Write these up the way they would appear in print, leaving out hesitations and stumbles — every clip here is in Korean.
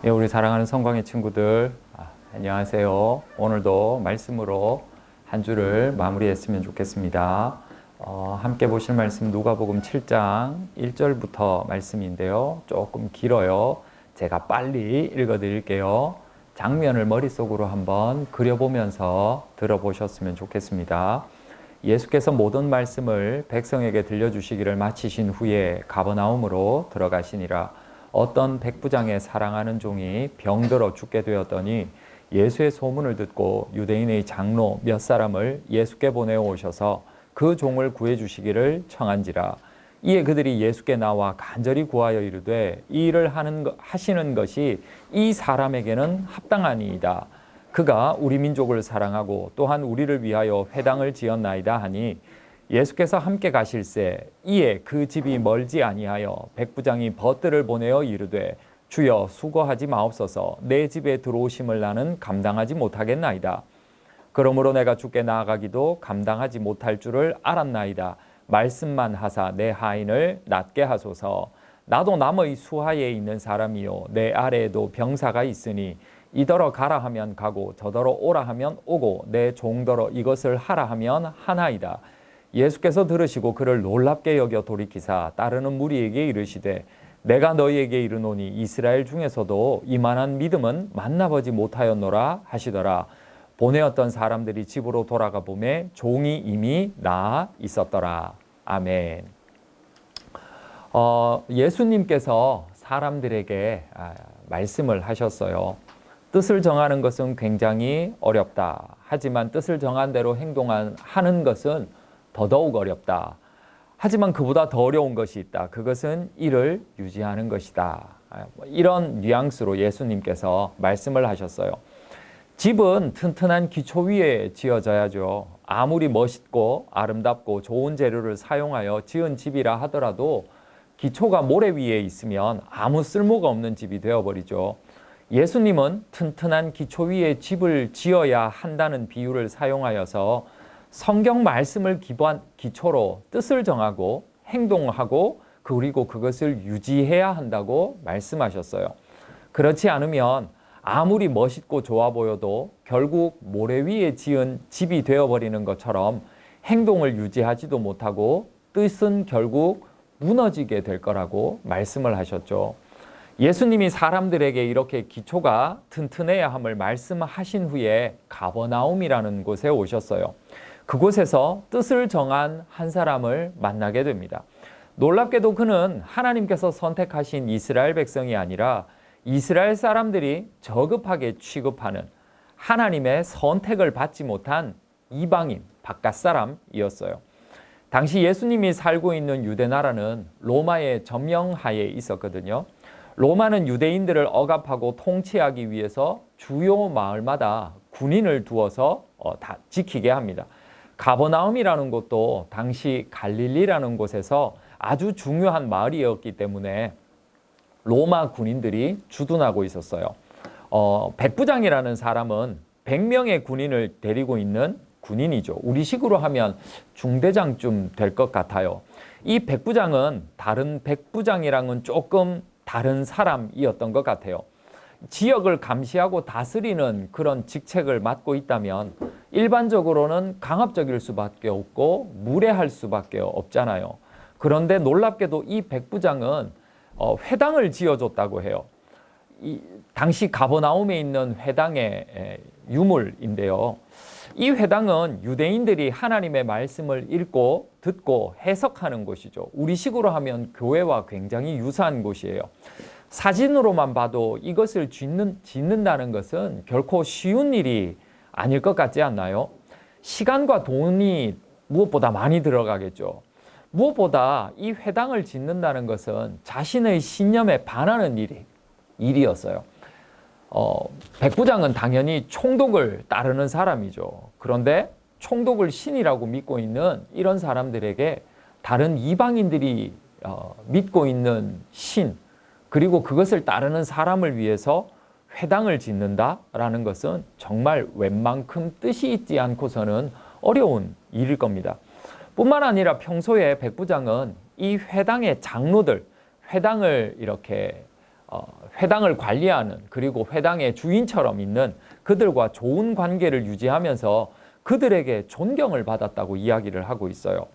예, 우리 사랑하는 성광의 친구들, 안녕하세요. 오늘도 말씀으로 한 주를 마무리했으면 좋겠습니다. 함께 보실 말씀 누가복음 7장 1절부터 말씀인데요. 조금 길어요. 제가 빨리 읽어드릴게요. 장면을 머릿속으로 한번 그려보면서 들어보셨으면 좋겠습니다. 예수께서 모든 말씀을 백성에게 들려주시기를 마치신 후에 가버나움으로 들어가시니라. 어떤 백부장의 사랑하는 종이 병들어 죽게 되었더니 예수의 소문을 듣고 유대인의 장로 몇 사람을 예수께 보내어 오셔서 그 종을 구해 주시기를 청한지라. 이에 그들이 예수께 나와 간절히 구하여 이르되 이 일을 하시는 것이 이 사람에게는 합당하니이다. 그가 우리 민족을 사랑하고 또한 우리를 위하여 회당을 지었나이다 하니 예수께서 함께 가실새 이에 그 집이 멀지 아니하여 백부장이 벗들을 보내어 이르되 주여 수고하지 마옵소서 내 집에 들어오심을 나는 감당하지 못하겠나이다. 그러므로 내가 주께 나아가기도 감당하지 못할 줄을 알았나이다. 말씀만 하사 내 하인을 낫게 하소서. 나도 남의 수하에 있는 사람이요 내 아래에도 병사가 있으니 이더러 가라 하면 가고 저더러 오라 하면 오고 내 종더러 이것을 하라 하면 하나이다. 예수께서 들으시고 그를 놀랍게 여겨 돌이키사 따르는 무리에게 이르시되 내가 너희에게 이르노니 이스라엘 중에서도 이만한 믿음은 만나보지 못하였노라 하시더라. 보내었던 사람들이 집으로 돌아가 보매 종이 이미 나아 있었더라. 아멘. 예수님께서 사람들에게 말씀을 하셨어요. 뜻을 정하는 것은 굉장히 어렵다. 하지만 뜻을 정한 대로 행동하는 것은 더더욱 어렵다. 하지만 그보다 더 어려운 것이 있다. 그것은 이를 유지하는 것이다. 이런 뉘앙스로 예수님께서 말씀을 하셨어요. 집은 튼튼한 기초 위에 지어져야죠. 아무리 멋있고 아름답고 좋은 재료를 사용하여 지은 집이라 하더라도 기초가 모래 위에 있으면 아무 쓸모가 없는 집이 되어버리죠. 예수님은 튼튼한 기초 위에 집을 지어야 한다는 비유를 사용하여서 성경 말씀을 기초로 뜻을 정하고 행동하고 그리고 그것을 유지해야 한다고 말씀하셨어요. 그렇지 않으면 아무리 멋있고 좋아 보여도 결국 모래 위에 지은 집이 되어버리는 것처럼 행동을 유지하지도 못하고 뜻은 결국 무너지게 될 거라고 말씀을 하셨죠. 예수님이 사람들에게 이렇게 기초가 튼튼해야 함을 말씀하신 후에 가버나움이라는 곳에 오셨어요. 그곳에서 뜻을 정한 한 사람을 만나게 됩니다. 놀랍게도 그는 하나님께서 선택하신 이스라엘 백성이 아니라 이스라엘 사람들이 저급하게 취급하는 하나님의 선택을 받지 못한 이방인, 바깥 사람이었어요. 당시 예수님이 살고 있는 유대 나라는 로마의 점령하에 있었거든요. 로마는 유대인들을 억압하고 통치하기 위해서 주요 마을마다 군인을 두어서 다 지키게 합니다. 가버나움이라는 곳도 당시 갈릴리라는 곳에서 아주 중요한 마을이었기 때문에 로마 군인들이 주둔하고 있었어요. 백부장이라는 사람은 100명의 군인을 데리고 있는 군인이죠. 우리식으로 하면 중대장쯤 될 것 같아요. 이 백부장은 다른 백부장이랑은 조금 다른 사람이었던 것 같아요. 지역을 감시하고 다스리는 그런 직책을 맡고 있다면 일반적으로는 강압적일 수밖에 없고 무례할 수밖에 없잖아요. 그런데 놀랍게도 이 백부장은 회당을 지어줬다고 해요. 당시 가버나움에 있는 회당의 유물인데요. 이 회당은 유대인들이 하나님의 말씀을 읽고 듣고 해석하는 곳이죠. 우리식으로 하면 교회와 굉장히 유사한 곳이에요. 사진으로만 봐도 이것을 짓는다는 것은 결코 쉬운 일이 아닐 것 같지 않나요? 시간과 돈이 무엇보다 많이 들어가겠죠. 무엇보다 이 회당을 짓는다는 것은 자신의 신념에 반하는 일이었어요. 백부장은 당연히 총독을 따르는 사람이죠. 그런데 총독을 신이라고 믿고 있는 이런 사람들에게 다른 이방인들이 믿고 있는 신, 그리고 그것을 따르는 사람을 위해서 회당을 짓는다라는 것은 정말 웬만큼 뜻이 있지 않고서는 어려운 일일 겁니다. 뿐만 아니라 평소에 백부장은 이 회당의 장로들, 회당을 이렇게 회당을 관리하는, 그리고 회당의 주인처럼 있는 그들과 좋은 관계를 유지하면서 그들에게 존경을 받았다고 이야기를 하고 있어요.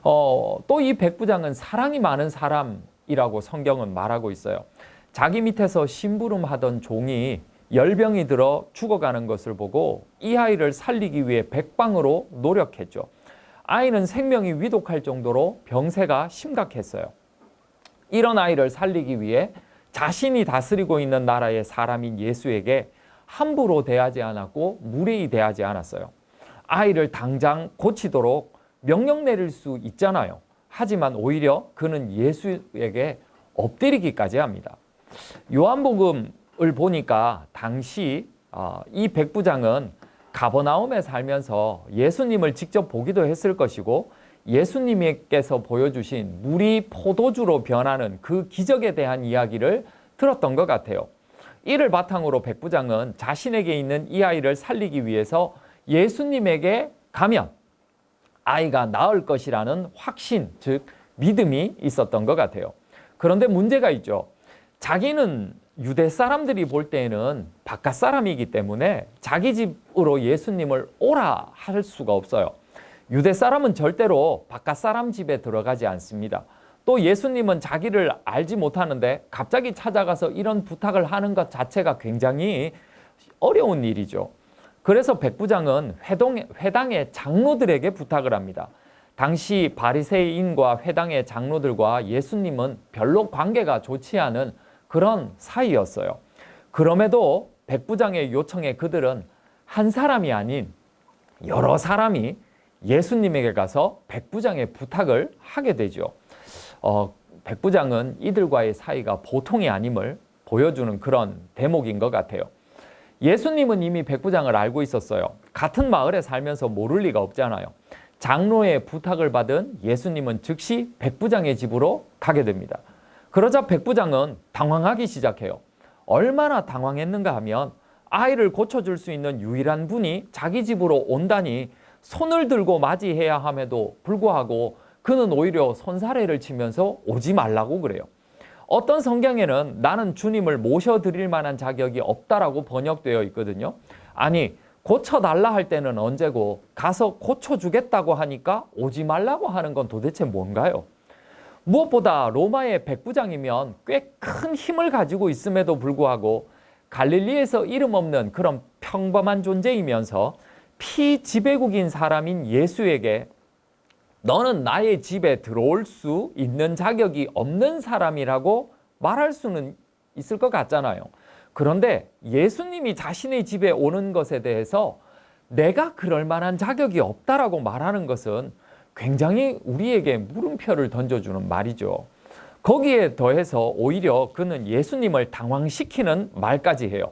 또 이 백부장은 사랑이 많은 사람이라고 성경은 말하고 있어요. 자기 밑에서 심부름하던 종이 열병이 들어 죽어가는 것을 보고 이 아이를 살리기 위해 백방으로 노력했죠. 아이는 생명이 위독할 정도로 병세가 심각했어요. 이런 아이를 살리기 위해 자신이 다스리고 있는 나라의 사람인 예수에게 함부로 대하지 않았고 무례히 대하지 않았어요. 아이를 당장 고치도록 명령 내릴 수 있잖아요. 하지만 오히려 그는 예수에게 엎드리기까지 합니다. 요한복음을 보니까 당시 이 백부장은 가버나움에 살면서 예수님을 직접 보기도 했을 것이고 예수님께서 보여주신 물이 포도주로 변하는 그 기적에 대한 이야기를 들었던 것 같아요. 이를 바탕으로 백부장은 자신에게 있는 이 아이를 살리기 위해서 예수님에게 가면 아이가 나을 것이라는 확신, 즉 믿음이 있었던 것 같아요. 그런데 문제가 있죠. 자기는 유대 사람들이 볼 때에는 바깥 사람이기 때문에 자기 집으로 예수님을 오라 할 수가 없어요. 유대 사람은 절대로 바깥 사람 집에 들어가지 않습니다. 또 예수님은 자기를 알지 못하는데 갑자기 찾아가서 이런 부탁을 하는 것 자체가 굉장히 어려운 일이죠. 그래서 백부장은 회당의 장로들에게 부탁을 합니다. 당시 바리새인과 회당의 장로들과 예수님은 별로 관계가 좋지 않은 그런 사이였어요. 그럼에도 백부장의 요청에 그들은 한 사람이 아닌 여러 사람이 예수님에게 가서 백부장의 부탁을 하게 되죠. 백부장은 이들과의 사이가 보통이 아님을 보여주는 그런 대목인 것 같아요. 예수님은 이미 백부장을 알고 있었어요. 같은 마을에 살면서 모를 리가 없잖아요. 장로의 부탁을 받은 예수님은 즉시 백부장의 집으로 가게 됩니다. 그러자 백부장은 당황하기 시작해요. 얼마나 당황했는가 하면 아이를 고쳐줄 수 있는 유일한 분이 자기 집으로 온다니 손을 들고 맞이해야 함에도 불구하고 그는 오히려 손사래를 치면서 오지 말라고 그래요. 어떤 성경에는 나는 주님을 모셔드릴 만한 자격이 없다라고 번역되어 있거든요. 아니, 고쳐달라 할 때는 언제고 가서 고쳐주겠다고 하니까 오지 말라고 하는 건 도대체 뭔가요? 무엇보다 로마의 백부장이면 꽤 큰 힘을 가지고 있음에도 불구하고 갈릴리에서 이름 없는 그런 평범한 존재이면서 피지배국인 사람인 예수에게 너는 나의 집에 들어올 수 있는 자격이 없는 사람이라고 말할 수는 있을 것 같잖아요. 그런데 예수님이 자신의 집에 오는 것에 대해서 내가 그럴 만한 자격이 없다라고 말하는 것은 굉장히 우리에게 물음표를 던져주는 말이죠. 거기에 더해서 오히려 그는 예수님을 당황시키는 말까지 해요.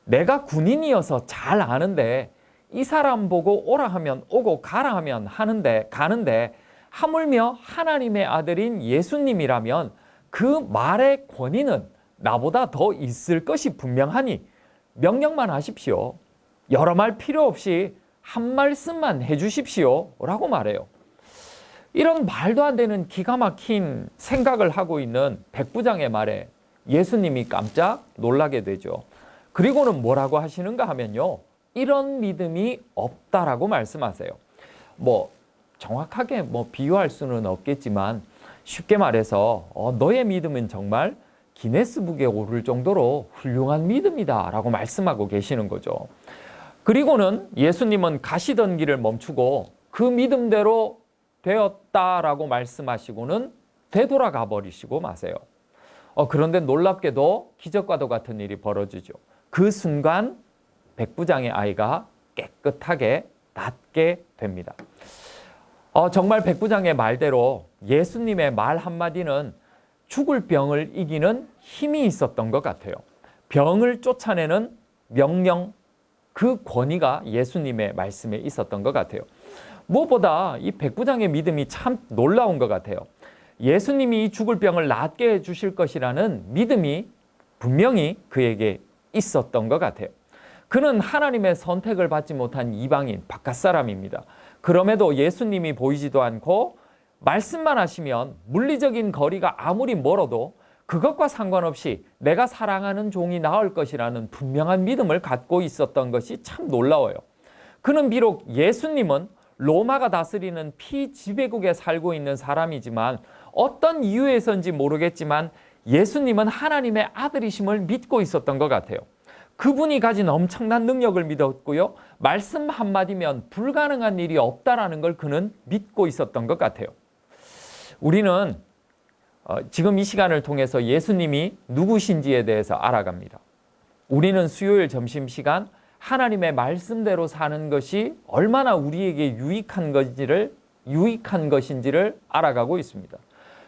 내가 군인이어서 잘 아는데 이 사람 보고 오라 하면 오고 가라 하면 가는데 하물며 하나님의 아들인 예수님이라면 그 말의 권위는 나보다 더 있을 것이 분명하니 명령만 하십시오. 여러 말 필요 없이 한 말씀만 해주십시오 라고 말해요. 이런 말도 안 되는 기가 막힌 생각을 하고 있는 백부장의 말에 예수님이 깜짝 놀라게 되죠. 그리고는 뭐라고 하시는가 하면요. 이런 믿음이 없다라고 말씀하세요. 정확하게 비유할 수는 없겠지만 쉽게 말해서 너의 믿음은 정말 기네스북에 오를 정도로 훌륭한 믿음이다 라고 말씀하고 계시는 거죠. 그리고는 예수님은 가시던 길을 멈추고 그 믿음대로 되었다라고 말씀하시고는 되돌아가 버리시고 마세요. 그런데 놀랍게도 기적과도 같은 일이 벌어지죠. 그 순간 백부장의 아이가 깨끗하게 낫게 됩니다. 정말 백부장의 말대로 예수님의 말 한마디는 죽을 병을 이기는 힘이 있었던 것 같아요. 병을 쫓아내는 명령, 그 권위가 예수님의 말씀에 있었던 것 같아요. 무엇보다 이 백부장의 믿음이 참 놀라운 것 같아요. 예수님이 이 죽을 병을 낫게 해주실 것이라는 믿음이 분명히 그에게 있었던 것 같아요. 그는 하나님의 선택을 받지 못한 이방인, 바깥 사람입니다. 그럼에도 예수님이 보이지도 않고 말씀만 하시면 물리적인 거리가 아무리 멀어도 그것과 상관없이 내가 사랑하는 종이 나을 것이라는 분명한 믿음을 갖고 있었던 것이 참 놀라워요. 그는 비록 예수님은 로마가 다스리는 피지배국에 살고 있는 사람이지만 어떤 이유에서인지 모르겠지만 예수님은 하나님의 아들이심을 믿고 있었던 것 같아요. 그분이 가진 엄청난 능력을 믿었고요. 말씀 한마디면 불가능한 일이 없다라는 걸 그는 믿고 있었던 것 같아요. 우리는 지금 이 시간을 통해서 예수님이 누구신지에 대해서 알아갑니다. 우리는 수요일 점심시간 하나님의 말씀대로 사는 것이 얼마나 우리에게 유익한 것인지를 알아가고 있습니다.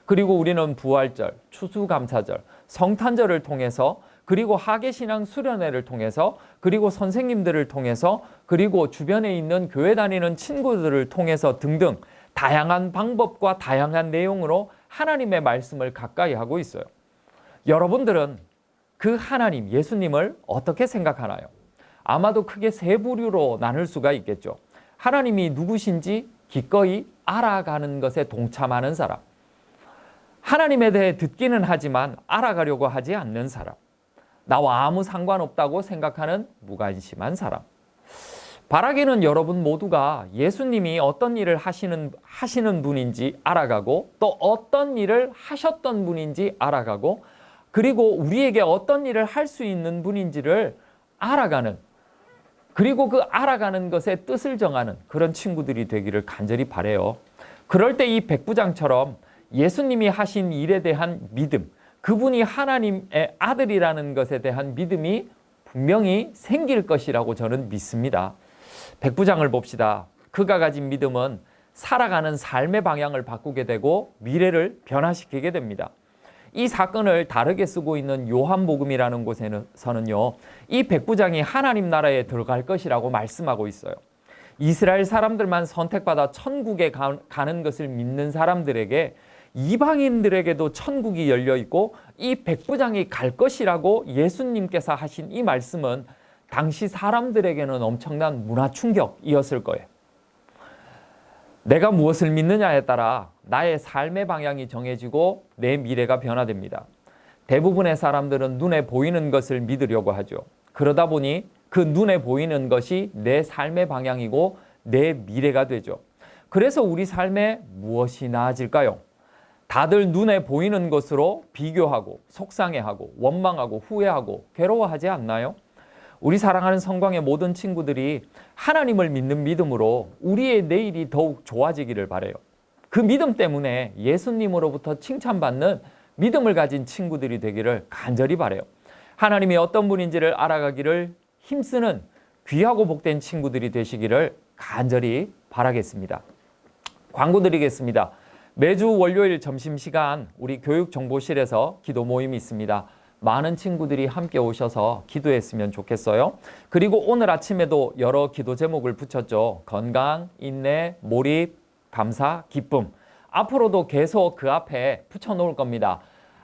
그리고 우리는 부활절, 추수감사절, 성탄절을 통해서 그리고 하계신앙 수련회를 통해서 그리고 선생님들을 통해서 그리고 주변에 있는 교회 다니는 친구들을 통해서 등등 다양한 방법과 다양한 내용으로 하나님의 말씀을 가까이 하고 있어요. 여러분들은 그 하나님, 예수님을 어떻게 생각하나요? 아마도 크게 세 부류로 나눌 수가 있겠죠. 하나님이 누구신지 기꺼이 알아가는 것에 동참하는 사람, 하나님에 대해 듣기는 하지만 알아가려고 하지 않는 사람, 나와 아무 상관없다고 생각하는 무관심한 사람. 바라기는 여러분 모두가 예수님이 어떤 일을 하시는 분인지 알아가고 또 어떤 일을 하셨던 분인지 알아가고 그리고 우리에게 어떤 일을 할 수 있는 분인지를 알아가는 그리고 그 알아가는 것의 뜻을 정하는 그런 친구들이 되기를 간절히 바라요. 그럴 때 이 백부장처럼 예수님이 하신 일에 대한 믿음, 그분이 하나님의 아들이라는 것에 대한 믿음이 분명히 생길 것이라고 저는 믿습니다. 백부장을 봅시다. 그가 가진 믿음은 살아가는 삶의 방향을 바꾸게 되고 미래를 변화시키게 됩니다. 이 사건을 다르게 쓰고 있는 요한복음이라는 곳에서는요, 이 백부장이 하나님 나라에 들어갈 것이라고 말씀하고 있어요. 이스라엘 사람들만 선택받아 천국에 가는 것을 믿는 사람들에게 이방인들에게도 천국이 열려 있고 이 백부장이 갈 것이라고 예수님께서 하신 이 말씀은 당시 사람들에게는 엄청난 문화 충격이었을 거예요. 내가 무엇을 믿느냐에 따라 나의 삶의 방향이 정해지고 내 미래가 변화됩니다. 대부분의 사람들은 눈에 보이는 것을 믿으려고 하죠. 그러다 보니 그 눈에 보이는 것이 내 삶의 방향이고 내 미래가 되죠. 그래서 우리 삶에 무엇이 나아질까요? 다들 눈에 보이는 것으로 비교하고 속상해하고 원망하고 후회하고 괴로워하지 않나요? 우리 사랑하는 성광의 모든 친구들이 하나님을 믿는 믿음으로 우리의 내일이 더욱 좋아지기를 바라요. 그 믿음 때문에 예수님으로부터 칭찬받는 믿음을 가진 친구들이 되기를 간절히 바라요. 하나님이 어떤 분인지를 알아가기를 힘쓰는 귀하고 복된 친구들이 되시기를 간절히 바라겠습니다. 광고 드리겠습니다. 매주 월요일 점심시간 우리 교육정보실에서 기도 모임이 있습니다. 많은 친구들이 함께 오셔서 기도했으면 좋겠어요. 그리고 오늘 아침에도 여러 기도 제목을 붙였죠. 건강, 인내, 몰입, 감사, 기쁨. 앞으로도 계속 그 앞에 붙여놓을 겁니다.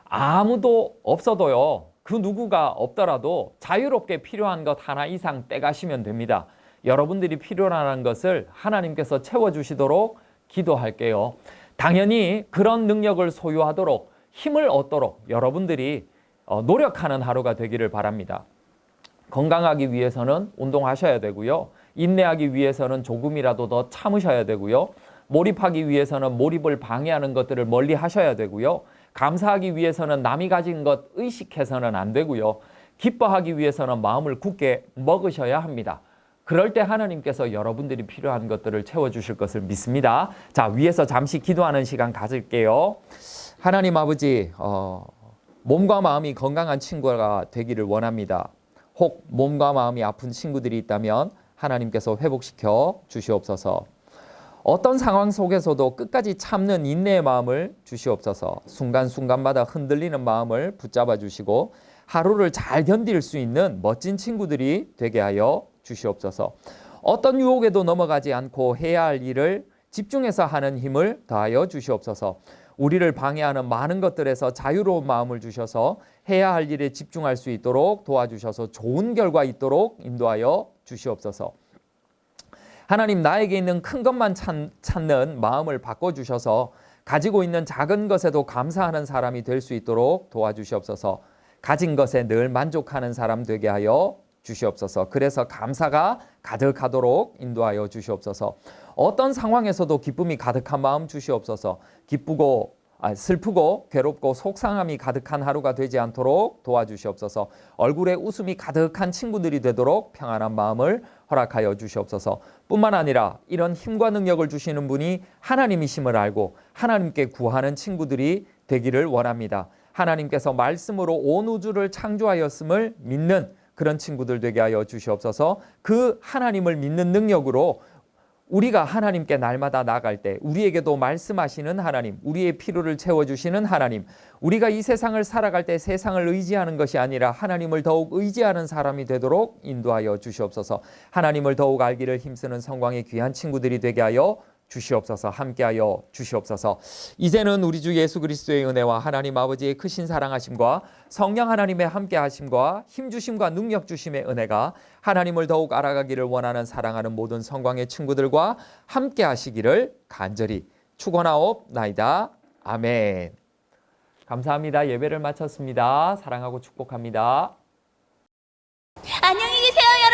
아무도 없어도요. 그 누구가 없더라도 자유롭게 필요한 것 하나 이상 떼가시면 됩니다. 여러분들이 필요한 것을 하나님께서 채워주시도록 기도할게요. 당연히 그런 능력을 소유하도록 힘을 얻도록 여러분들이 노력하는 하루가 되기를 바랍니다. 건강하기 위해서는 운동하셔야 되고요. 인내하기 위해서는 조금이라도 더 참으셔야 되고요. 몰입하기 위해서는 몰입을 방해하는 것들을 멀리 하셔야 되고요. 감사하기 위해서는 남이 가진 것 의식해서는 안 되고요. 기뻐하기 위해서는 마음을 굳게 먹으셔야 합니다. 그럴 때 하나님께서 여러분들이 필요한 것들을 채워주실 것을 믿습니다. 자, 위에서 잠시 기도하는 시간 가질게요. 하나님 아버지, 몸과 마음이 건강한 친구가 되기를 원합니다. 혹 몸과 마음이 아픈 친구들이 있다면 하나님께서 회복시켜 주시옵소서. 어떤 상황 속에서도 끝까지 참는 인내의 마음을 주시옵소서. 순간순간마다 흔들리는 마음을 붙잡아 주시고 하루를 잘 견딜 수 있는 멋진 친구들이 되게 하여 주시옵소서. 어떤 유혹에도 넘어가지 않고 해야 할 일을 집중해서 하는 힘을 더하여 주시옵소서. 우리를 방해하는 많은 것들에서 자유로운 마음을 주셔서 해야 할 일에 집중할 수 있도록 도와주셔서 좋은 결과 있도록 인도하여 주시옵소서. 하나님, 나에게 있는 큰 것만 찾는 마음을 바꿔주셔서 가지고 있는 작은 것에도 감사하는 사람이 될 수 있도록 도와주시옵소서. 가진 것에 늘 만족하는 사람 되게 하여 주시옵소서. 그래서 감사가 가득하도록 인도하여 주시옵소서. 어떤 상황에서도 기쁨이 가득한 마음 주시옵소서. 슬프고 괴롭고 속상함이 가득한 하루가 되지 않도록 도와주시옵소서. 얼굴에 웃음이 가득한 친구들이 되도록 평안한 마음을 허락하여 주시옵소서. 뿐만 아니라 이런 힘과 능력을 주시는 분이 하나님이심을 알고 하나님께 구하는 친구들이 되기를 원합니다. 하나님께서 말씀으로 온 우주를 창조하였음을 믿는 그런 친구들 되게 하여 주시옵소서. 그 하나님을 믿는 능력으로 우리가 하나님께 날마다 나아갈 때 우리에게도 말씀하시는 하나님, 우리의 필요를 채워주시는 하나님, 우리가 이 세상을 살아갈 때 세상을 의지하는 것이 아니라 하나님을 더욱 의지하는 사람이 되도록 인도하여 주시옵소서. 하나님을 더욱 알기를 힘쓰는 성광의 귀한 친구들이 되게 하여 주시옵소서. 함께하여 주시옵소서. 이제는 우리 주 예수 그리스도의 은혜와 하나님 아버지의 크신 사랑하심과 성령 하나님의 함께하심과 힘주심과 능력주심의 은혜가 하나님을 더욱 알아가기를 원하는 사랑하는 모든 성광의 친구들과 함께하시기를 간절히 축원하옵나이다. 아멘. 감사합니다. 예배를 마쳤습니다. 사랑하고 축복합니다. 안녕히 계세요,